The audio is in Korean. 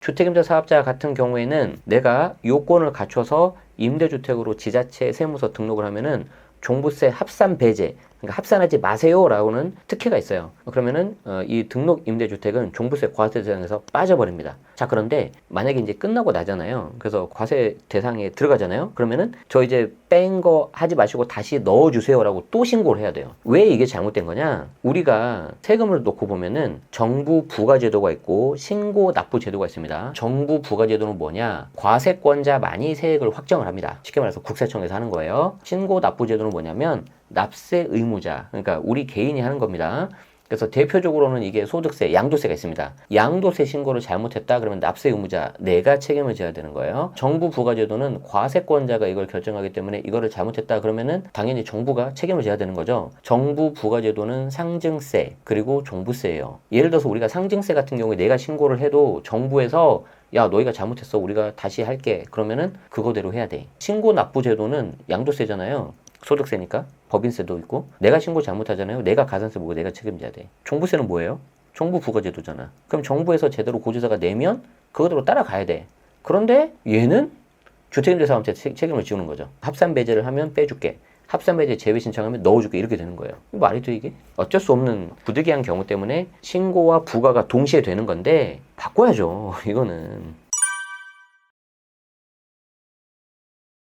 주택임대 사업자 같은 경우에는 내가 요건을 갖춰서 임대주택으로 지자체 세무서 등록을 하면은 종부세 합산 배제, 그러니까 합산하지 마세요라고는 특혜가 있어요. 그러면은 이 등록 임대주택은 종부세 과세 대상에서 빠져버립니다. 자, 그런데 만약에 이제 끝나고 나잖아요. 그래서 과세 대상에 들어가잖아요. 그러면은 저 이제 뺀 거 하지 마시고 다시 넣어주세요라고 또 신고를 해야 돼요. 왜 이게 잘못된 거냐? 우리가 세금을 놓고 보면은 정부 부가제도가 있고 신고 납부 제도가 있습니다. 정부 부가제도는 뭐냐? 과세권자만이 세액을 확정을 합니다. 쉽게 말해서 국세청에서 하는 거예요. 신고 납부 제도는 뭐냐면 납세 의무자, 그러니까 우리 개인이 하는 겁니다. 그래서 대표적으로는 이게 소득세, 양도세가 있습니다. 양도세 신고를 잘못했다 그러면 납세 의무자, 내가 책임을 져야 되는 거예요. 정부 부가제도는 과세권자가 이걸 결정하기 때문에 이거를 잘못했다 그러면은 당연히 정부가 책임을 져야 되는 거죠. 정부 부가제도는 상증세 그리고 종부세예요. 예를 들어서 우리가 상증세 같은 경우에 내가 신고를 해도 정부에서 야, 너희가 잘못했어. 우리가 다시 할게. 그러면은 그거대로 해야 돼. 신고 납부 제도는 양도세잖아요. 소득세니까. 법인세도 있고. 내가 신고 잘못하잖아요. 내가 가산세 보고 내가 책임져야 돼. 종부세는 뭐예요? 정부 부가제도잖아. 그럼 정부에서 제대로 고지서가 내면 그거대로 따라가야 돼. 그런데 얘는 주택임대 사업자 책임을 지우는 거죠. 합산 배제를 하면 빼줄게. 합산 배제 제외 신청하면 넣어줄게. 이렇게 되는 거예요. 말이 돼 이게? 어쩔 수 없는 부득이한 경우 때문에 신고와 부가가 동시에 되는 건데 바꿔야죠. 이거는.